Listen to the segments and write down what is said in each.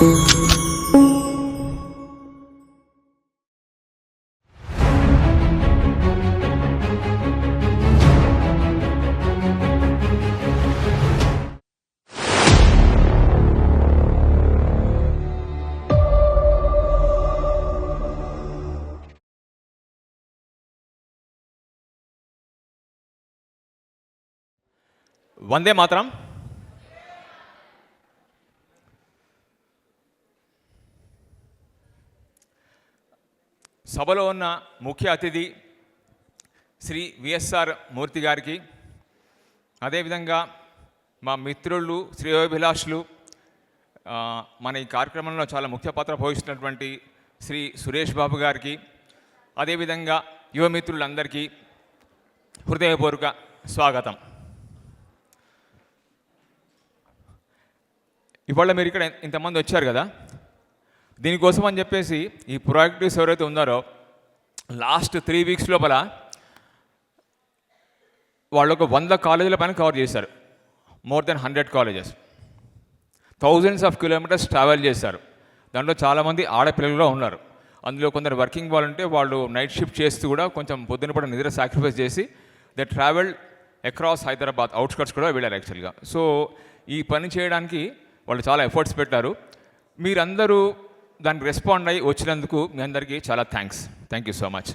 వందే మాతరం. సభలో ఉన్న ముఖ్య అతిథి శ్రీ విఎస్ఆర్ మూర్తి గారికి, అదేవిధంగా మా మిత్రులు శ్రేయోభిలాషులు, మన ఈ కార్యక్రమంలో చాలా ముఖ్య పాత్ర పోషిస్తున్నటువంటి శ్రీ సురేష్ బాబు గారికి, అదేవిధంగా యువమిత్రులందరికీ హృదయపూర్వక స్వాగతం. ఇవాళ మీరు ఇక్కడ ఇంతమంది వచ్చారు కదా, దీనికోసం అని చెప్పేసి ఈ ప్రాజెక్టివ్స్ ఎవరైతే ఉన్నారో లాస్ట్ 3 వీక్స్ లోపల వాళ్ళు ఒక 100 కాలేజీల పైన కవర్ చేశారు. More than 100 colleges, thousands of kilometres travel చేశారు. దాంట్లో చాలామంది ఆడపిల్లలు ఉన్నారు. అందులో కొందరు వర్కింగ్ వాళ్ళు ఉంటే వాళ్ళు నైట్ షిఫ్ట్ చేస్తూ కూడా కొంచెం పొద్దున పూట నిద్ర సాక్రిఫైస్ చేసి they travel across Hyderabad outskirts కూడా వెళ్ళారు యాక్చువల్గా. సో ఈ పని చేయడానికి వాళ్ళు చాలా ఎఫర్ట్స్ పెట్టారు. మీరందరూ దానికి రెస్పాండ్ అయ్యి వచ్చినందుకు మీ అందరికీ చాలా thank you so much.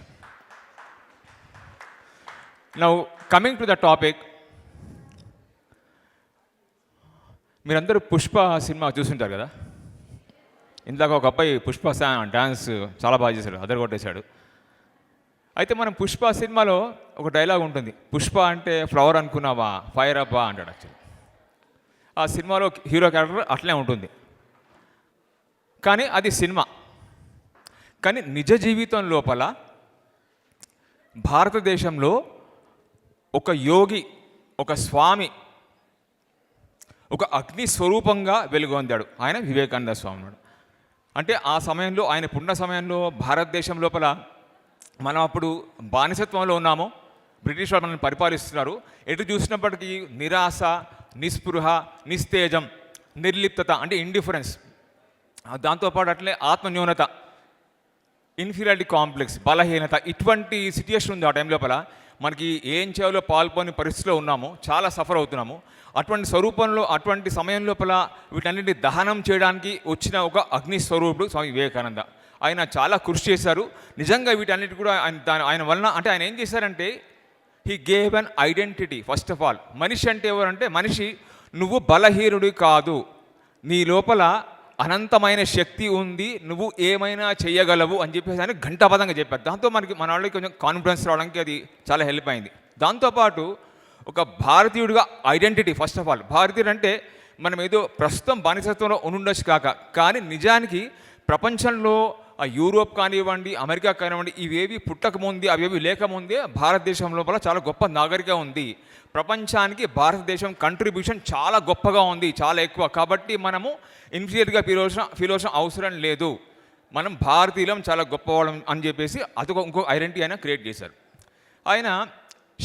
Now coming to the topic, మీరందరూ పుష్ప సినిమా చూసుంటారు కదా. ఇందాక ఒక అబ్బాయి పుష్ప డ్యాన్స్ చాలా బాగా చేశాడు, అదర్ కొట్టేశాడు. అయితే మనం పుష్ప సినిమాలో ఒక డైలాగ్ ఉంటుంది, పుష్ప అంటే ఫ్లవర్ అనుకున్నావా ఫైర్ అబ్బా అంటాడు. యాక్చువల్లీ ఆ సినిమాలో హీరో క్యారెక్టర్ అట్లే ఉంటుంది, కానీ అది సినిమా. కానీ నిజ జీవితం లోపల భారతదేశంలో ఒక యోగి, ఒక స్వామి, ఒక అగ్ని స్వరూపంగా వెలుగొందాడు. ఆయన వివేకానంద స్వామి. అంటే ఆ సమయంలో, ఆయన పుట్టిన సమయంలో భారతదేశం లోపల మనం అప్పుడు బానిసత్వంలో ఉన్నాము, బ్రిటిష్ వాళ్ళు మనల్ని పరిపాలిస్తున్నారు. ఎటు చూసినప్పటికీ నిరాశ, నిస్పృహ, నిస్తేజం, నిర్లిప్తత అంటే ఇండిఫరెన్స్, దాంతోపాటు అట్లే ఆత్మన్యూనత, ఇన్ఫీరియారిటీ కాంప్లెక్స్, బలహీనత, ఇటువంటి సిచ్యుయేషన్ ఉంది ఆ టైం లోపల. మనకి ఏం చేయాలో పాల్పోని పరిస్థితిలో ఉన్నాము, చాలా సఫర్ అవుతున్నాము. అటువంటి స్వరూపంలో, అటువంటి సమయం లోపల వీటన్నిటిని దహనం చేయడానికి వచ్చిన ఒక అగ్ని స్వరూపుడు స్వామి వివేకానంద. ఆయన చాలా కృషి చేశారు. నిజంగా వీటన్నిటి కూడా ఆయన వలన, అంటే ఆయన ఏం చేశారంటే he gave an identity. First of all మనిషి అంటే ఎవరంటే, మనిషి నువ్వు బలహీనుడి కాదు, నీ లోపల అనంతమైన శక్తి ఉంది, నువ్వు ఏమైనా చేయగలవు అని చెప్పేసి ఆయన ఘంటాపదంగా చెప్పారు. దాంతో మన వాళ్ళకి కొంచెం కాన్ఫిడెన్స్ రావడానికి అది చాలా హెల్ప్ అయింది. దాంతోపాటు ఒక భారతీయుడిగా ఐడెంటిటీ, ఫస్ట్ ఆఫ్ ఆల్ భారతీయుడు అంటే మనం ఏదో ప్రస్తుతం బానిసత్వంలో ఉండుండొచ్చు కానీ నిజానికి ప్రపంచంలో యూరోప్ కానివ్వండి, అమెరికా కానివ్వండి, ఇవేవి పుట్టకముందే, అవేవి లేకముందే భారతదేశం లోపల చాలా గొప్ప నాగరికత ఉంది. ప్రపంచానికి భారతదేశం కంట్రిబ్యూషన్ చాలా గొప్పగా ఉంది, చాలా ఎక్కువ. కాబట్టి మనము ఇన్ఫీరియర్గా ఫీల్ అవసరం లేదు, మనం భారతీయులం చాలా గొప్పవాళ్ళం అని చెప్పేసి అదొక ఇంకో ఐడెంటిటీ ఆయన క్రియేట్ చేశారు. ఆయన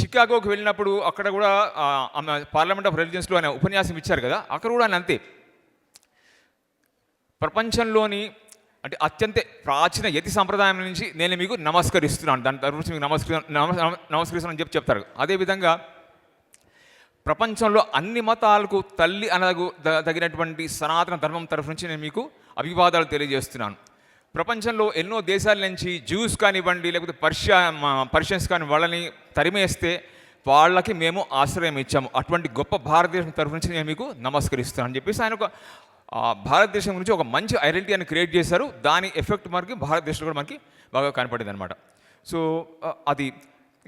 షికాగోకి వెళ్ళినప్పుడు అక్కడ కూడా పార్లమెంట్ ఆఫ్ రిలీజియన్స్లో ఆయన ఉపన్యాసం ఇచ్చారు కదా, అక్కడ కూడా ఆయన అంతే, ప్రపంచంలోని అంటే అత్యంత ప్రాచీన యతి సంప్రదాయం నుంచి నేను మీకు నమస్కరిస్తున్నాను, దాని తరఫు నుంచి మీకు నమస్కరిస్తున్నాను అని చెప్తారు. అదేవిధంగా ప్రపంచంలో అన్ని మతాలకు తల్లి అనగు తగినటువంటి సనాతన ధర్మం తరఫు నుంచి నేను మీకు అభివాదాలు తెలియజేస్తున్నాను. ప్రపంచంలో ఎన్నో దేశాల నుంచి జ్యూస్ కానివ్వండి, లేకపోతే పర్షియన్స్ కానీ వాళ్ళని తరిమేస్తే వాళ్ళకి మేము ఆశ్రయం ఇచ్చాము, అటువంటి గొప్ప భారతదేశం తరఫు నుంచి నేను మీకు నమస్కరిస్తున్నాను అని చెప్పేసి ఆయన ఒక భారతదేశం గురించి ఒక మంచి ఐడెంటిటీ అని క్రియేట్ చేశారు. దాని ఎఫెక్ట్ మనకి భారతదేశంలో కూడా మనకి బాగా కనపడింది అనమాట. సో అది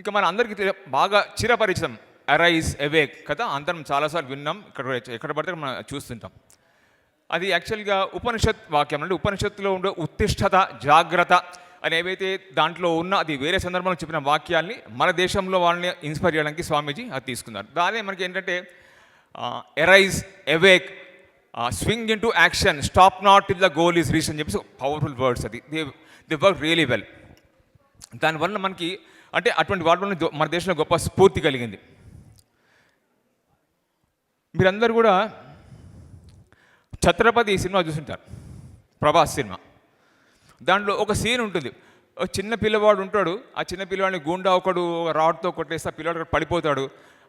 ఇంకా మన అందరికీ బాగా చిరపరిచితం, అరైజ్ అవేక్ కదా, అందరం చాలాసార్లు విన్నాం, ఎక్కడ పడితే మనం చూస్తుంటాం. అది యాక్చువల్గా ఉపనిషత్ వాక్యం, అంటే ఉపనిషత్తులో ఉండే ఉత్తిష్టత, జాగ్రత్త అని ఏవైతే దాంట్లో ఉన్న, అది వేరే సందర్భంలో చెప్పిన వాక్యాల్ని మన దేశంలో వాళ్ళని ఇన్స్పైర్ చేయడానికి స్వామీజీ అది తీసుకున్నారు. దానే మనకి ఏంటంటే arise awake, swing in to action, stop not till the goal is reach అని చెప్పేసి పవర్ఫుల్ వర్డ్స్. అది దే వర్క్ రియలీ వెల్. దానివల్ల మనకి అంటే అటువంటి వాటి వల్ల మన దేశంలో గొప్ప స్ఫూర్తి కలిగింది. మీరందరూ కూడా ఛత్రపతి సినిమా చూసుంటారు. ప్రభాస్ సినిమా. దాంట్లో ఒక సీన్ ఉంటుంది, ఒక చిన్న పిల్లవాడు ఉంటాడు, ఆ చిన్న పిల్లవాడిని గుండా ఒకడు రాడ్తో కొట్టేస్తే ఆ పిల్లవాడు పడిపోతాడు.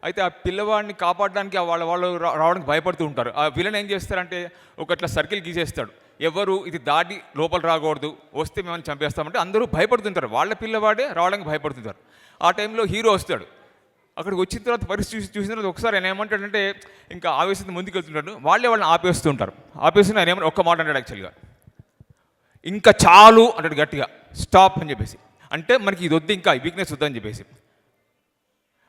అయితే ఆ పిల్లవాడిని కాపాడడానికి వాళ్ళు రావడానికి భయపడుతూ ఉంటారు. ఆ విలన్ ఏం చేస్తారంటే ఒక ఇట్లా సర్కిల్ గీసేస్తాడు, ఎవరు ఇది దాటి లోపల రాకూడదు, వస్తే మిమ్మల్ని చంపేస్తామంటే అందరూ భయపడుతుంటారు, వాళ్ళ పిల్లవాడే రావడానికి భయపడుతుంటారు. ఆ టైంలో హీరో వస్తాడు, అక్కడికి వచ్చిన తర్వాత పరిస్థితి చూసిన తర్వాత ఒకసారి ఆయన ఏమంటాడంటే ఇంకా ఆవేశంతో ముందుకు వెళ్తుంటాడు, వాళ్ళని ఆపేస్తుంటారు. ఆపేస్తున్న ఆయన ఏమన్నా ఒక్క మాట అంటాడు యాక్చువల్గా, ఇంకా చాలు అంటాడు గట్టిగా, స్టాప్ అని చెప్పేసి. అంటే మనకి ఇది వద్దు, ఇంకా వీక్నెస్ వద్దని చెప్పేసి.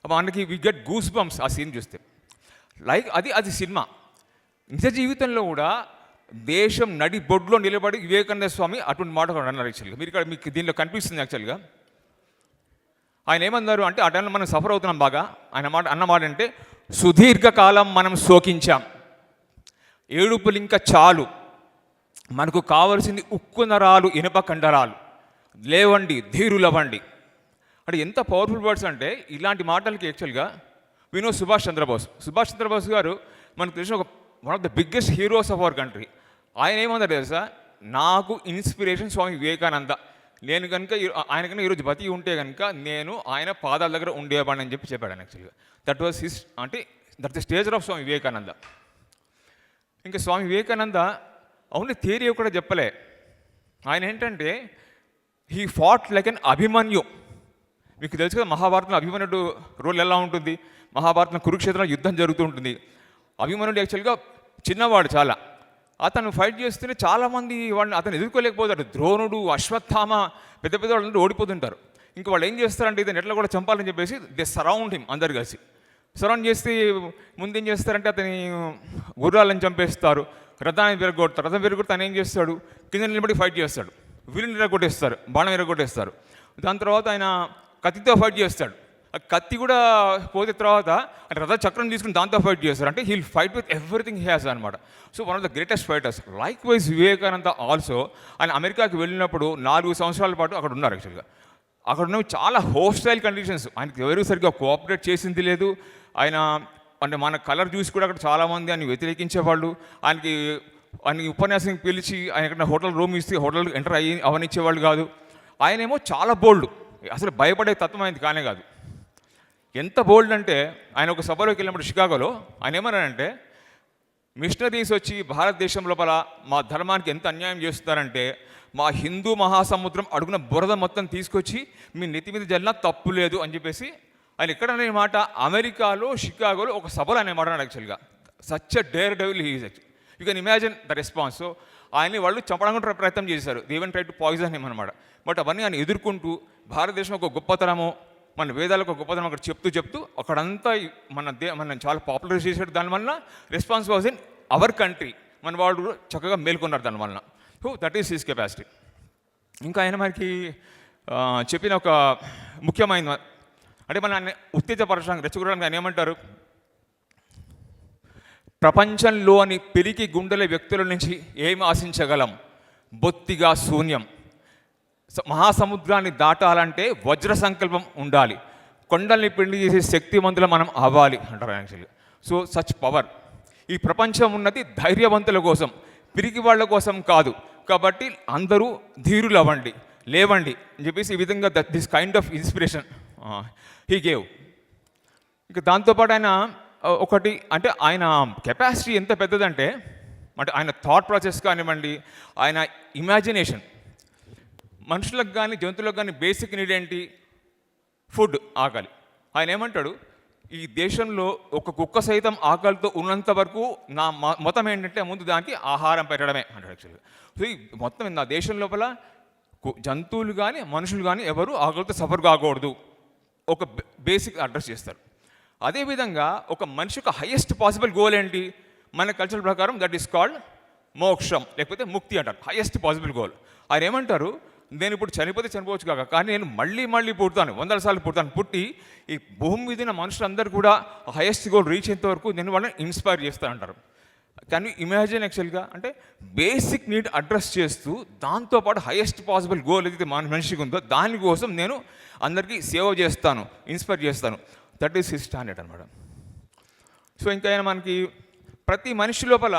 మనకి వి గెట్ గూస్ బంప్స్ ఆ సీన్ చూస్తే. లైక్ అది సినిమా. నిజ జీవితంలో కూడా దేశం నడి బొడ్లో నిలబడి వివేకానంద స్వామి అటువంటి మాట అన్నారు యాక్చువల్గా. మీరు ఇక్కడ మీకు దీనిలో కనిపిస్తుంది యాక్చువల్గా. ఆయన ఏమన్నారు అంటే, ఆ టైంలో మనం సఫర్ అవుతున్నాం బాగా. ఆయన అన్నమాట అంటే, సుదీర్ఘకాలం మనం శోకించాం, ఏడుపులు ఇంకా చాలు, మనకు కావలసింది ఉక్కు నరాలు ఇనుప కండరాలు, లేవండి ధీరులవ్వండి. అంటే ఎంత పవర్ఫుల్ వర్డ్స్ అంటే, ఇలాంటి మాటలకి యాక్చువల్గా సుభాష్ చంద్రబోస్ గారు మనకు తెలిసిన ఒక one of the biggest heroes of our country. ఆయన ఏమన్నారు తెలుసా, నాకు ఇన్స్పిరేషన్ స్వామి వివేకానంద, నేను కనుక ఆయన కనుక ఈరోజు బతికి ఉంటే కనుక నేను ఆయన పాదాల దగ్గర ఉండేవాడిని అని చెప్పాడు ఆయన యాక్చువల్గా. దట్ వాజ్ హిస్, అంటే that the stage of Swami Vivekananda. ఇంకా స్వామి వివేకానంద ఓన్లీ థియరీ కూడా చెప్పలే, ఆయన ఏంటంటే he fat like an Abhimanyu. మీకు తెలుసు కదా మహాభారతంలో అభిమన్యుడు రోల్ ఎలా ఉంటుంది, మహాభారతం కురుక్షేత్రంలో యుద్ధం జరుగుతూ ఉంటుంది. అభిమన్యుడు యాక్చువల్గా చిన్నవాడు చాలా, అతను ఫైట్ చేస్తూనే చాలామంది వాడిని అతను ఎదుర్కోలేకపోతాడు. ద్రోణుడు, అశ్వత్థామ, పెద్ద పెద్ద వాళ్ళందరూ ఓడిపోతుంటారు. ఇంకా వాళ్ళు ఏం చేస్తారంటే ఇతను ఎట్లా కూడా చంపాలని చెప్పేసి దే సరౌండ్ హిమ్, అందరు కలిసి సరౌండ్ చేసి ముందేం చేస్తారంటే అతని గుర్రాలను చంపేస్తారు, రథాన్ని విరగొడతారు. రథం విరగొడితే తను ఏం చేస్తాడు, కింద నిలబడి ఫైట్ చేస్తాడు, వీళ్ళని విరగొట్టేస్తారు, బాణం విరగొట్టేస్తారు. దాని తర్వాత ఆయన కత్తితో ఫైట్ చేస్తాడు, ఆ కత్తి కూడా పోతే తర్వాత రథ చక్రం తీసుకుని దాంతో ఫైట్ చేస్తారు. అంటే he'll fight with everything he has అనమాట. So one of the greatest fighters. Likewise Vivekananda also ఆయన అమెరికాకి వెళ్ళినప్పుడు 4 సంవత్సరాల పాటు అక్కడ ఉన్నారు యాక్చువల్గా. అక్కడ ఉన్నవి చాలా హోస్టైల్ కండిషన్స్, ఆయనకి ఎవరు సరిగ్గా కోఆపరేట్ చేసింది లేదు. ఆయన అంటే మన కలర్ చూసి కూడా అక్కడ చాలామంది ఆయన వ్యతిరేకించేవాళ్ళు. ఆయనకి ఉపన్యాసం పిలిచి ఆయన ఎక్కడ హోటల్ రూమ్ ఇస్తే హోటల్ ఎంటర్ అవనిచ్చేవాళ్ళు కాదు. ఆయనేమో చాలా బోల్డ్, అసలు భయపడే తత్వం ఆయనది కానే కాదు. ఎంత బోల్డ్ అంటే ఆయన ఒక సభలోకి వెళ్ళినప్పుడు షికాగోలో ఆయన ఏమన్నారంటే, మిషనరీస్ వచ్చి భారతదేశం లోపల మా ధర్మానికి ఎంత అన్యాయం చేస్తున్నారంటే, మా హిందూ మహాసముద్రం అడుగున బురద మొత్తం తీసుకొచ్చి మీ నెత్తి మీద జల్లినా తప్పు లేదు అని చెప్పేసి ఆయన ఎక్కడ అనే మాట, అమెరికాలో షికాగోలో ఒక సభలో అనే మాట యాక్చువల్గా. Such a dare devil he is actual. You can imagine the response. So ఆయన్ని వాళ్ళు చంపడానికి ప్రయత్నం చేశారు, they even try to poison him అనమాట. బట్ అవన్నీ ఆయన ఎదుర్కొంటూ భారతదేశం ఒక గొప్పతనము, మన వేదాలకు ఒక గొప్పతనం అక్కడ చెప్తూ అక్కడంతా మన చాలా పాపులర్ చేసాడు. దానివల్ల response was in our country, మన వాళ్ళు చక్కగా మేల్కొన్నారు దానివల్ల. So that is his capacity. ఇంకా ఆయన మనకి చెప్పిన ఒక ముఖ్యమైన అంటే మన ఉత్తేజపరచడానికి రెచ్చగొట్టడానికి ఆయన ఏమంటారు, ప్రపంచంలోని పిరికి గుండెల వ్యక్తుల నుంచి ఏమి ఆశించగలం, బొత్తిగా శూన్యం. మహాసముద్రాన్ని దాటాలంటే వజ్ర సంకల్పం ఉండాలి, కొండల్ని పిండి చేసే శక్తివంతులు మనం అవ్వాలి అంటారు యాక్చువల్గా. So such power. ఈ ప్రపంచం ఉన్నది ధైర్యవంతుల కోసం, పిరికి వాళ్ళ కోసం కాదు. కాబట్టి అందరూ ధీరులు అవ్వండి, లేవండి అని చెప్పేసి ఈ విధంగా this kind of inspiration he gave. ఇంకా దాంతోపాటు ఆయన ఒకటి అంటే ఆయన కెపాసిటీ ఎంత పెద్దదంటే, అంటే ఆయన థాట్ ప్రాసెస్ కానివ్వండి, ఆయన ఇమాజినేషన్. మనుషులకు కానీ జంతువులకు కానీ బేసిక్ నీడ్ ఏంటి, ఫుడ్, ఆకలి. ఆయన ఏమంటాడు, ఈ దేశంలో ఒక కుక్క సైతం ఆకలితో ఉన్నంత వరకు నా మతం ఏంటంటే ముందు దానికి ఆహారం పెట్టడమే అంటాడు యాక్చువల్గా. సో ఈ మొత్తం నా దేశం లోపల జంతువులు కానీ మనుషులు కానీ ఎవరు ఆకలితో సఫర్ కాకూడదు, ఒక బేసిక్ అడ్రస్ చేస్తారు. అదేవిధంగా ఒక మనిషి యొక్క హైయెస్ట్ పాసిబుల్ గోల్ ఏంటి, మన కల్చర్ ప్రకారం దట్ ఈస్ కాల్డ్ మోక్షం, లేకపోతే ముక్తి అంటారు, హైయెస్ట్ పాసిబుల్ గోల్. ఆయన ఏమంటారు, నేను ఇప్పుడు చనిపోవచ్చు కాక, కానీ నేను మళ్ళీ పుడతాను, 100 సార్లు పుడతాను, పుట్టి ఈ భూమి మీద మనుషులందరూ కూడా హైయెస్ట్ గోల్ రీచ్ అయ్యేంత వరకు నేను వాళ్ళని ఇన్స్పైర్ చేస్తాను అంటారు. కానీ ఇమాజిన్ యాక్చువల్గా అంటే బేసిక్ నీడ్ అడ్రస్ చేస్తూ దాంతోపాటు హైయెస్ట్ పాసిబుల్ గోల్ ఏదైతే మనిషికి ఉందో దానికోసం నేను అందరికీ సేవ చేస్తాను, ఇన్స్పైర్ చేస్తాను. దట్ ఈస్ హిస్ స్టాండర్డ్ అనమాట. సో ఇంకా ఆయన మనకి ప్రతి మనిషి లోపల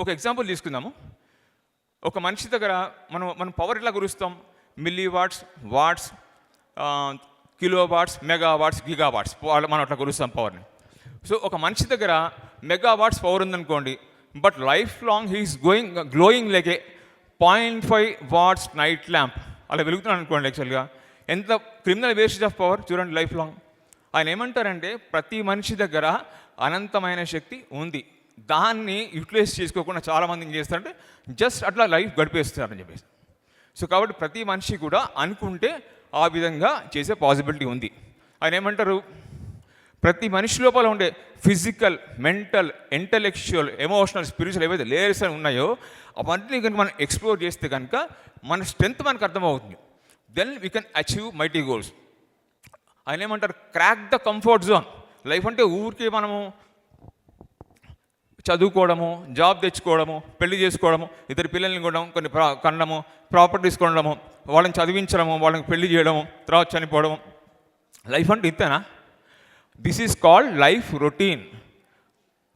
ఒక ఎగ్జాంపుల్ తీసుకుందాము. ఒక మనిషి దగ్గర మనం పవర్ ఎట్లా గురుస్తాం? Milliwatts, watts, kilowatts, megawatts, gigawatts, మనం అట్లా గురుస్తాం పవర్ని. సో ఒక మనిషి దగ్గర మెగా వాట్స్ పవర్ ఉందనుకోండి, but life long he is glowing like a 0.5 watts night lamp అలా వెలుగుతున్నాను అనుకోండి. యాక్చువల్గా ఎంత క్రిమినల్ వేస్టేజ్ ఆఫ్ పవర్ చూడండి లైఫ్ లాంగ్. ఆయన ఏమంటారంటే ప్రతి మనిషి దగ్గర అనంతమైన శక్తి ఉంది, దాన్ని యూటిలైజ్ చేసుకోకుండా చాలామంది ఏం చేస్తారంటే జస్ట్ అట్లా లైఫ్ గడిపేస్తారని చెప్పేసి. సో కాబట్టి ప్రతి మనిషి కూడా అనుకుంటే ఆ విధంగా చేసే పాసిబిలిటీ ఉంది. ఆయన ఏమంటారు, ప్రతి మనిషి లోపల ఉండే physical, mental, intellectual, emotional, spiritual ఏవైతే లేయర్స్ అని ఉన్నాయో అవన్నీ కనుక మనం ఎక్స్ప్లోర్ చేస్తే కనుక మన స్ట్రెంత్ మనకు అర్థమవుతుంది. Then we can achieve mighty goals. ఆయన ఏమంటారు, crack the comfort zone. Life అంటే ఊరికే మనము చదువుకోవడము, జాబ్ తెచ్చుకోవడము, పెళ్లి చేసుకోవడము, ఇద్దరు పిల్లల్ని కొనడం, కొన్ని కనడము, ప్రాపర్టీస్ కొనడము, వాళ్ళని చదివించడము, వాళ్ళని పెళ్లి చేయడము, తర్వాత చనిపోవడము. లైఫ్ అంటే ఇంతేనా? This is called life routine.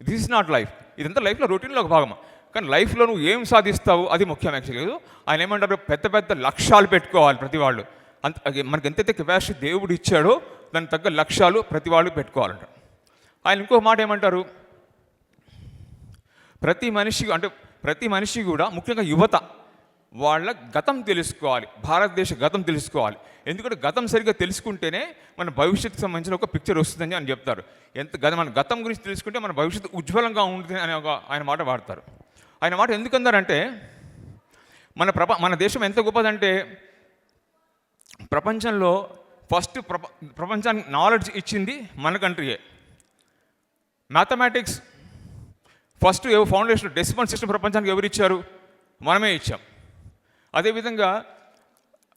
This is not life. ఇదంతా లైఫ్లో రొటీన్లో ఒక భాగం. కానీ లైఫ్లో నువ్వు ఏం సాధిస్తావు అది ముఖ్యం. యాక్చువల్గా ఆయన ఏమంటారు, పెద్ద పెద్ద లక్ష్యాలు పెట్టుకోవాలి ప్రతి వాళ్ళు. మనకి ఎంతైతే కెపాసిటీ దేవుడు ఇచ్చాడో దానికి తగ్గ లక్ష్యాలు ప్రతి వాళ్ళు పెట్టుకోవాలంట. ఆయన ఇంకో మాట ఏమంటారు, ప్రతి మనిషి కూడా ముఖ్యంగా యువత వాళ్ళ గతం తెలుసుకోవాలి, భారతదేశ గతం తెలుసుకోవాలి. ఎందుకంటే గతం సరిగ్గా తెలుసుకుంటేనే మన భవిష్యత్తుకు సంబంధించిన ఒక పిక్చర్ వస్తుందని అని చెప్తారు. మన గతం గురించి తెలుసుకుంటే మన భవిష్యత్తు ఉజ్వలంగా ఉంటుంది అనే ఆయన మాట వాడతారు. ఆయన మాట ఎందుకన్నారంటే మన దేశం ఎంత గొప్పదంటే ప్రపంచంలో ఫస్ట్ ప్రపంచానికి నాలెడ్జ్ ఇచ్చింది మన కంట్రీయే. Mathematics first foundation decimal system ప్రపంచానికి ఎవరు ఇచ్చారు? మనమే ఇచ్చాం. అదేవిధంగా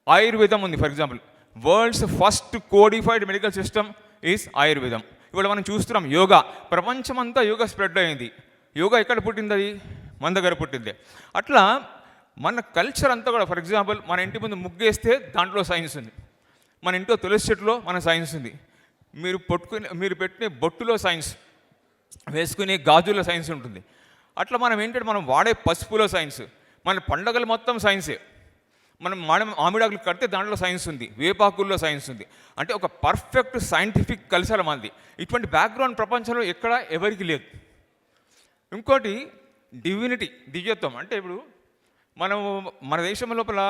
ఆయుర్వేదం ఉంది. For example, world's first codified medical system is ఆయుర్వేదం. ఇవాళ మనం చూస్తున్నాం యోగా, ప్రపంచమంతా యోగా స్ప్రెడ్ అయింది. యోగా ఎక్కడ పుట్టింది? అది మన దగ్గర పుట్టింది. అట్లా మన కల్చర్ అంతా కూడా, ఫర్ ఎగ్జాంపుల్, మన ఇంటి ముందు ముగ్గేస్తే దాంట్లో సైన్స్ ఉంది, మన ఇంట్లో తులసి చెట్టులో మన సైన్స్ ఉంది, మీరు పెట్టిన బొట్టులో సైన్స్, వేసుకునే గాజుల్లో సైన్స్ ఉంటుంది. అట్లా మనం ఏంటంటే మనం వాడే పసుపులో సైన్స్, మన పండగలు మొత్తం సైన్సే. మనం మామిడాకులు కడితే దాంట్లో సైన్స్ ఉంది, వేపాకుల్లో సైన్స్ ఉంది. అంటే ఒక పర్ఫెక్ట్ సైంటిఫిక్ కల్చర్ మంది. ఇటువంటి బ్యాక్గ్రౌండ్ ప్రపంచంలో ఎక్కడ ఎవరికి లేదు. ఇంకోటి డివినిటీ, దివ్యత్వం. అంటే ఇప్పుడు మన దేశం లోపల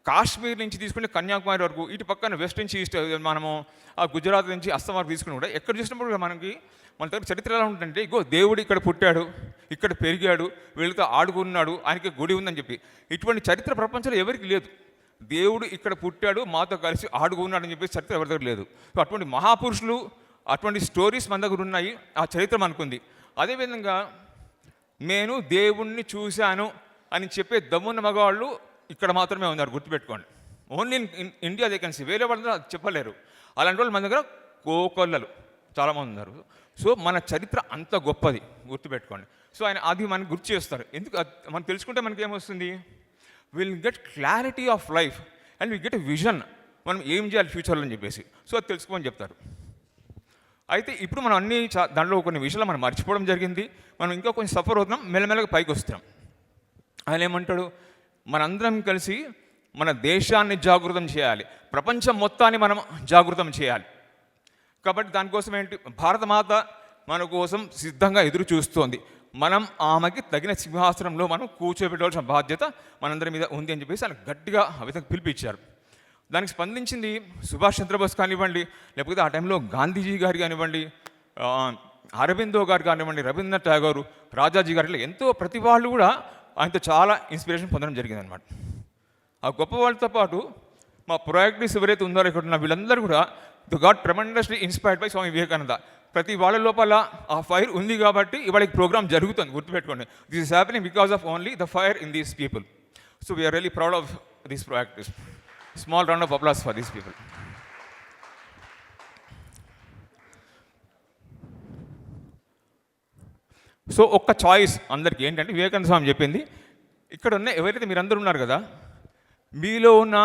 కాశ్మీర్ నుంచి తీసుకుంటే కన్యాకుమారి వరకు, ఇటు పక్కన వెస్ట్ నుంచి ఈస్ట్, మనము ఆ గుజరాత్ నుంచి అస్సాం వరకు తీసుకుని కూడా ఎక్కడ చూసినప్పుడు మన దగ్గర చరిత్ర ఎలా ఉంటుందంటే, ఇగో దేవుడు ఇక్కడ పుట్టాడు, ఇక్కడ పెరిగాడు, వీళ్ళతో ఆడుకున్నాడు, ఆయనకి గుడి ఉందని చెప్పి. ఇటువంటి చరిత్ర ప్రపంచంలో ఎవరికి లేదు. దేవుడు ఇక్కడ పుట్టాడు, మాతో కలిసి ఆడుకున్నాడు అని చెప్పి చరిత్ర ఎవరి దగ్గర లేదు. సో అటువంటి మహాపురుషులు, అటువంటి స్టోరీస్ మన దగ్గర ఉన్నాయి, ఆ చరిత్ర మనకుంది. అదేవిధంగా నేను దేవుణ్ణి చూశాను అని చెప్పే దమ్మున్న మగవాళ్ళు ఇక్కడ మాత్రమే ఉన్నారు, గుర్తుపెట్టుకోండి. Only in India they can see, వేరే వాళ్ళు చెప్పలేరు. అలాంటి వాళ్ళు మన దగ్గర కోకొల్లలు చాలామంది ఉన్నారు. సో మన చరిత్ర అంత గొప్పది, గుర్తుపెట్టుకోండి. సో అది మనకు గుర్తు చేస్తారు. ఎందుకు మనం తెలుసుకుంటే మనకి ఏమొస్తుంది? Will get clarity of life and will get a vision, మనం ఏం చేయాలి ఫ్యూచర్లో అని చెప్పేసి. సో అది తెలుసుకోమని చెప్తారు. అయితే ఇప్పుడు మనం అన్ని దాంట్లో కొన్ని విషయాలు మనం మర్చిపోవడం జరిగింది, మనం ఇంకా కొంచెం సఫర్ అవుతున్నాం, మెల్లమెల్లగా పైకి వస్తున్నాం. ఆయన ఏమంటాడు, మనందరం కలిసి మన దేశాన్ని జాగృతం చేయాలి, ప్రపంచం మొత్తాన్ని మనం జాగృతం చేయాలి. కాబట్టి దానికోసం ఏంటి, భారతమాత మన కోసం సిద్ధంగా ఎదురు చూస్తోంది. మనం ఆమెకి తగిన సింహాసనంలో మనం కూర్చోబెట్టవలసిన బాధ్యత మనందరి మీద ఉంది అని చెప్పేసి ఆయన గట్టిగా ఆ విధంగా పిలిపించారు. దానికి స్పందించింది సుభాష్ చంద్రబోస్ కానివ్వండి, లేకపోతే ఆ టైంలో గాంధీజీ గారు కానివ్వండి, అరబిందో గారు కానివ్వండి, రవీంద్రనాథ్ ఠాగూర్, రాజాజీ గారు, ఇట్లా ఎంతో ప్రతి వాళ్ళు కూడా ఆయనతో చాలా ఇన్స్పిరేషన్ పొందడం జరిగిందనమాట. ఆ గొప్ప వాళ్ళతో పాటు మా ప్రొయాక్టివ్స్ ఎవరైతే ఉన్నారో ఇక్కడ ఉన్న వీళ్ళందరూ కూడా they got tremendously inspired by Swami Vivekananda. ప్రతి వాళ్ళ లోపల ఆ ఫైర్ ఉంది కాబట్టి ఇవాళ ఈ ప్రోగ్రామ్ జరుగుతుంది, గుర్తుపెట్టుకోండి. This is happening because of only the fire in these people. So we are really proud of these proactives. Small round of applause for these people. So ఒక్క చాయిస్ అందరికీ ఏంటంటే, వివేకానంద స్వామి చెప్పింది, ఇక్కడ ఉన్న ఎవరైతే మీరందరూ ఉన్నారు కదా, మీలో ఉన్న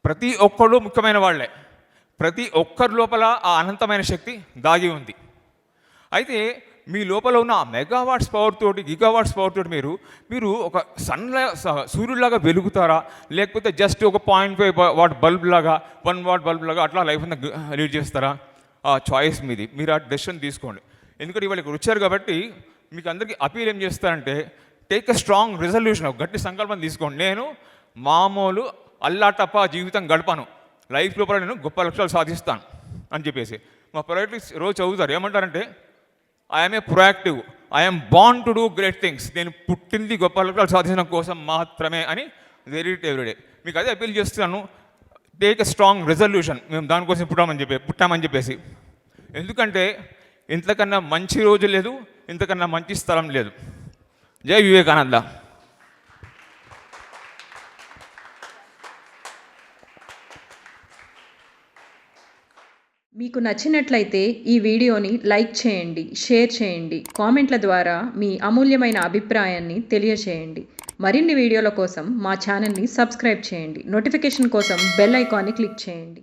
ప్రతి ఒక్కరు ముఖ్యమైన వాళ్ళే. ప్రతి ఒక్కరి లోపల ఆ అనంతమైన శక్తి దాగి ఉంది. అయితే మీ లోపల ఉన్న ఆ మెగావాట్స్ పవర్ తోటి, గిగావాట్స్ పవర్ తోటి మీరు ఒక సూర్యుడిలాగా వెలుగుతారా, లేకపోతే జస్ట్ ఒక 0.5 వాట్ బల్బ్ లాగా, 1 వాట్ బల్బ్ లాగా అట్లా లైఫ్ లీడ్ చేస్తారా? ఆ చాయిస్ మీది, మీరు ఆ డెసిషన్ తీసుకోండి. ఎందుకంటే ఇవాళ ఇక్కడ వచ్చారు కాబట్టి మీకు అందరికీ అపీల్ ఏం చేస్తారంటే, టేక్ ఎ స్ట్రాంగ్ రిజల్యూషన్, ఒక గట్టి సంకల్పం తీసుకోండి. నేను మామూలు అల్లాటప్ప జీవితం గడపను, లైఫ్ లోపల నేను గొప్ప లక్ష్యాలు సాధిస్తాను అని చెప్పేసి. మా ప్రొయాక్టివ్ రోజు చదువుతారు, ఏమంటారంటే I'm a proactive, I'm born to do great things, నేను పుట్టింది గొప్ప లక్ష్యాలు సాధించడం కోసం మాత్రమే అని వెరీ ఎవ్రీడే. మీకు అదే అపీల్ చేస్తున్నాను, టేక్ ఎ స్ట్రాంగ్ రిజల్యూషన్, మేము దానికోసం పుట్టామని చెప్పేసి. ఎందుకంటే ఇంతకన్నా మంచి రోజు లేదు, ఇంతకన్నా మంచి స్థలం లేదు. జై వివేకానంద. మీకు నచ్చినట్లయితే ఈ వీడియోని లైక్ చేయండి, షేర్ చేయండి, కామెంట్ల ద్వారా మీ అమూల్యమైన అభిప్రాయాన్ని తెలియచేయండి. మరిన్ని వీడియోల కోసం మా ఛానల్ని సబ్స్క్రైబ్ చేయండి. నోటిఫికేషన్ కోసం బెల్ ఐకాన్ని క్లిక్ చేయండి.